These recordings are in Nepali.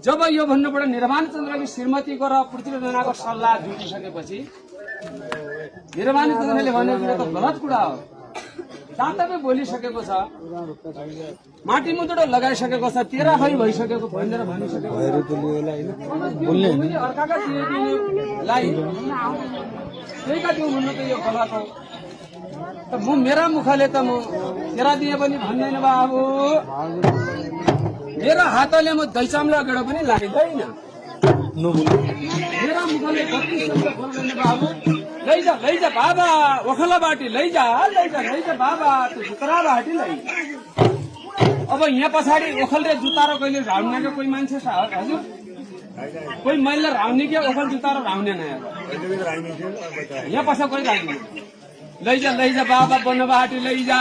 जब यो भन्नुबाट निर्वाण चन्द्रकी श्रीमतीको र पृथ्वी नानाको सल्लाह जुटिसकेपछि निर्वाण चन्द्रले भनेको कुरा त गलत कुरा हो। तातै बोलिसकेको छ, माटी मुटुडो लगाइसकेको छ, तेरा खै भइसकेको भनेर भनिसकेको अर्काका दिएलाई त्यहीका त्यो भन्नु त यो गलत हो। त म मेरा मुखले त म तेरा दिए पनि भन्दैन बाबु, मेरा हातले म दही चाम्ला गेडा पनि लाग्दैन। मेरा मुखले 32 शब्द बोल्दैन बाबु। लैजा बाबा ओखला बाटी लैजा बाबा त्यो जुतरा बाटी लै। अब यहाँ पछाडि ओखल र जुत्ता र कहिले राउनेको कोही मान्छे छ हजुर? कोही मैले राउने के ओखल जुत्ता र राउने न यहाँ पछा कोही राउने। लैजा बाबा बन्न बाटी लैजा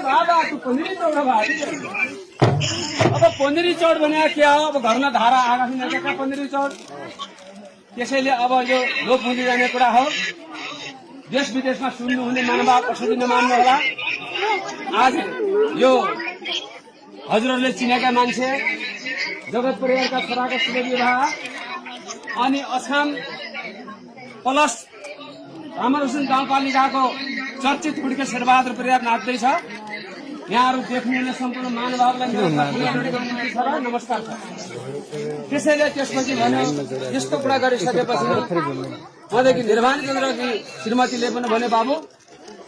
बाबा तू पन्दिरी चौड बाटी। अब पन्दिरी चौड भने क्या हो? अब घरमा धारा आएका छन् पन्दिरी चौड। त्यसैले अब यो लोप हुँदै जाने कुरा हो। देश विदेशमा सुन्नुहुने मानवबाद कसरी नमान्नु होला। आज यो हजुरहरूले चिनेका मान्छे जगत परिवारका छोराको शुभ विवाह अनि अछाम प्लस रामरोशन गाउँपालिकाको चर्चित हुड्के शेरबहादुर परिवार नाच्दैछ। यहाँहरू देख्नुहुने सम्पूर्ण महानुभावलाई नमस्कार छ। त्यसैले त्यसपछि भन्यो यस्तो कुरा गरिसकेपछि मदेखि निर्वाण चन्द्रकी श्रीमतीले पनि भने बाबु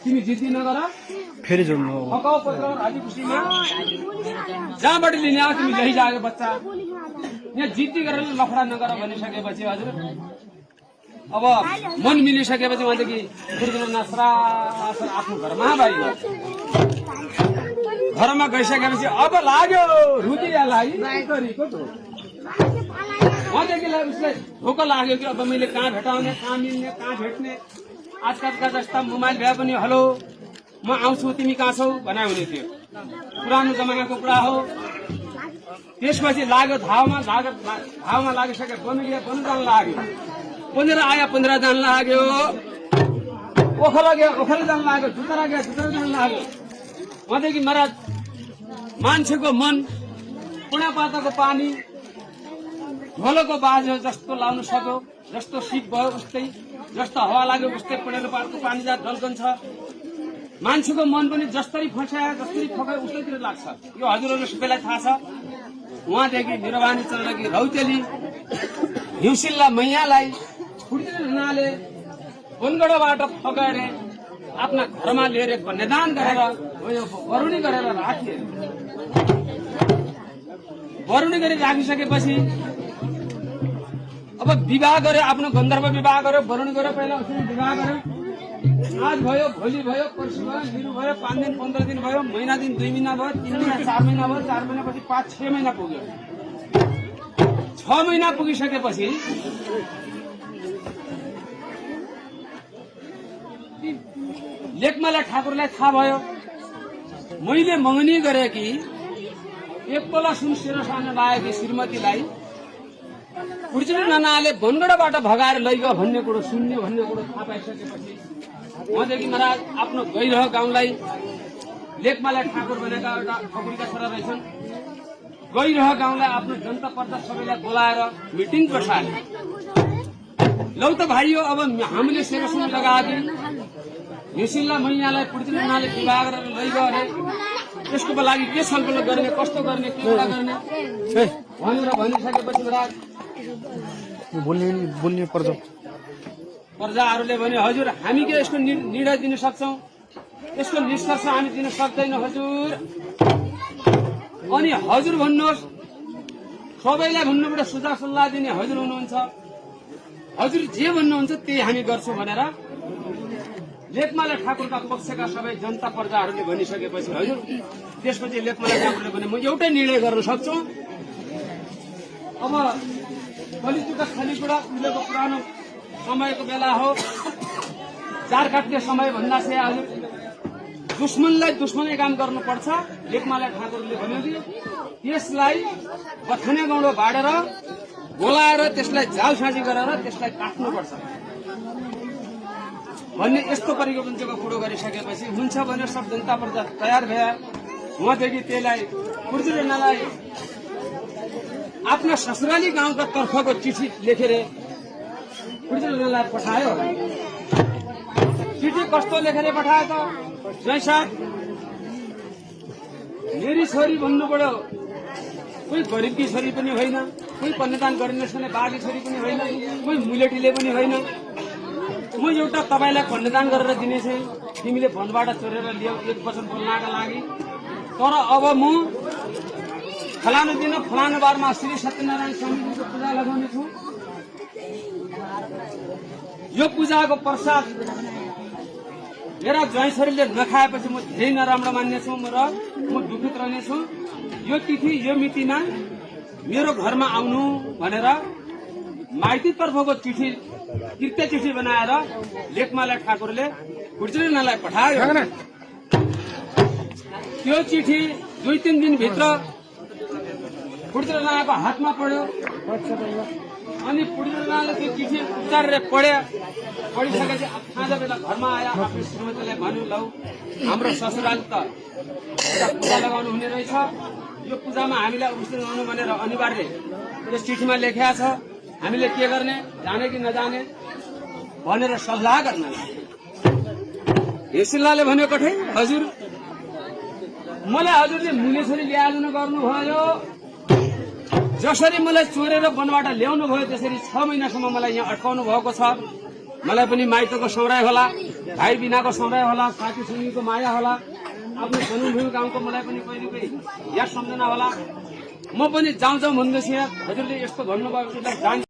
तिमी जिद्दी नगर, फेरि जोड्नु फकाउ पत्र राजी खुसीमा जहाँबाट लिने आऊ तिमी ल्याइ जायो बच्चा, यहाँ जिद्दी गरेर लफडा नगर भनिसकेपछि हजुर अब मन मिलिसकेपछि उहाँदेखि दुर्गुना आफ्नो घरमा भयो। घरमा गइसकेपछि अब लाग्यो रुदियालाई उहाँदेखि उसलाई धोका लाग्यो कि अब मैले कहाँ भेटाउने, कहाँ मिल्ने, कहाँ भेट्ने। आजकलका जस्ता मोबाइल भए पनि हेलो म आउँछु तिमी कहाँ छौ भने हुने थियो, पुरानो जमानाको कुरा हो। त्यसपछि लाग्यो धावमा लागिसके बन जान लाग्यो, बनेर आयो 15 जान लाग्यो, ओखला गयो ओखला जान लाग्यो, जुतरा गयो जुतरा जान लाग्यो। उहाँदेखि महाराज मान्छेको मन पुणा पाताको पानी ढोलको बाजो जस्तो लाउन सक्यो, जस्तो शीत भयो उस्तै, जस्तो हावा लाग्यो उस्तै पढेलो पातको पानी जहाँ ढल्कन्छ। मान्छेको मन पनि जसरी फस्यायो जसरी ठोकायो उस्तैतिर लाग्छ। यो हजुरहरूले सबैलाई थाहा छ। उहाँदेखि निर्वाणी चन्द्रकी रौतेली हिउँसिल्ला मैयालाई फुर्तिनाले बनगढबाट फगाएर आफ्ना घरमा लिएर कन्यादान गरेर वरुणी गरेर राखे। वरुणी गरी राखिसकेपछि अब विवाह गर्यो, आफ्नो गन्धर्व विवाह गर्यो, वरुणी गर्यो, पहिला उसले विवाह गर्यो। आज भयो, भोलि भयो, पर्सि भयो, लिनु भयो, 5 दिन 15 दिन भयो, महिना दिन 2 महिना भयो, 3 महिना 4 महिना भयो, 4 महिनापछि 5-6 महिना पुग्यो। 6 महिना पुगिसकेपछि लेखमाला ठाकुरलाई थाहा भयो मैले मगनी गरे कि 1 तोला सुन शिरसाना लागेकी श्रीमतीलाई पुर्चुली नानाले बनगढबाट भगाएर लैगयो भन्ने कुरो सुन्ने भन्ने कुरो थाहा पाइसकेपछि उहाँदेखि महाराज आफ्नो गइरह गाउँलाई लेखमाला ठाकुर भनेका एउटा ठकुरीका छोरा रहेछन्। गइरह गाउँलाई आफ्नो जनता पर्दा सबैलाई बोलाएर मिटिङ बसाले लौ त भाइयो अब हामीले सेरोसुन लगाएको हिसिल्ला मैयालाई पुर्चुली नानाले विवाह गरेर लैगयो अरे त्यसको लागि के सङ्कल्प गर्ने कस्तो गर्ने के कुरा गर्ने भनेर भनिसकेपछि महाराज बोल्ने प्रजाहरूले भने हजुर हामी के यसको निर्णय दिन सक्छौं यसको निष्कर्ष हामी दिन सक्दैन हजुर। अनि हजुर भन्नुहोस् सबैलाई भन्नुबाट सुझाव सल्लाह दिने हजुर हुनुहुन्छ हजुर जे भन्नुहुन्छ त्यही हामी गर्छौं भनेर लेखमाला ठाकुरका पक्षका सबै जनता प्रजाहरूले भनिसकेपछि हजुर त्यसपछि लेखमाला ठाकुरले भने म एउटै निर्णय गर्न सक्छु अब कलिजुगका खलीपुरा उहिलेको पुरानो समयको बेला हो चार काट्ने समय भन्दा चाहिँ हजुर दुश्मनलाई दुश्मनै काम गर्नुपर्छ। लेखमाला ठाकुरले भन्यो कि त्यसलाई बथाने गाउँडो बाडेर बोलाएर त्यसलाई जाल साझी गरेर त्यसलाई काट्नुपर्छ भन्ने यस्तो परिकल्पनाको कुरो गरिसकेपछि हुन्छ भने सब जनता प्रजा तयार भए उहाँदेखि त्यसलाई पुर्चुली नानालाई आफ्नो ससुराली गाउँका तर्फको चिठी लेखेर पुर्चुली नानालाई पठायो। चिठी कस्तो लेखेर पठायो त जैसा मेरी छोरी भन्नु पर्यो कोही गरिबकी छोरी पनि होइन कोही कन्यादान गरिने छैन बाघी छोरी पनि होइन कोही मुलेटीले पनि होइन म एउटा तपाईलाई कन्यादान गरेर दिनेछु तिमीले वनबाट चोरेर ल्याऊ 1 वचन बोल्नका लागि तर अब म फलानु दिन फलानु बारमा श्री सत्यनारायण स्वामीको पूजा लगाउने छु यो पूजाको प्रसाद मेरा ज्वाइँ छोरीले नखाएपछि म धेरै नराम्रो मान्नेछु र म दुखित रहनेछु यो तिथि यो मितिमा मेरो घरमा आउनु भनेर माइती तर्फको चिठी कृत्य चिठी बनाएर लेखमाला ठाकुरले पुर्चुली नानालाई पठायो। त्यो चिठी 2-3 दिनभित्र पुर्चुली नानाको हातमा पर्यो अनि पुर्चुली नानाले त्यो चिठी उच्चारेर पढिसकेपछि साँझ बेला घरमा आएर आफ्नो श्रीमतीलाई भन्यो लौ हाम्रो ससुराली त पूजा लगाउनु हुने रहेछ यो पूजामा हामीलाई उपस्थित हुनु भनेर अनिवार्य त्यस चिठीमा लेखेको छ हामीले के गर्ने जाने कि नजाने भनेर सल्लाह गर्न हिसिल्लाले भन्यो कठै हजुर मलाई हजुरले मुले छोरी ल्याइदिनु गर्नुभयो जसरी मलाई चोरेर वनबाट ल्याउनु भयो त्यसरी 6 महिनासम्म मलाई यहाँ अड्काउनु भएको छ मलाई पनि माइतको सौराय होला भाइ बिनाको सौराय होला साथी सङ्गीको माया होला आफ्नो जन्मभूमि गाउँको मलाई पनि कहिले कहिले याद सम्झना होला म पनि जाउँ भन्दैछु हजुरले यस्तो भन्नुभयो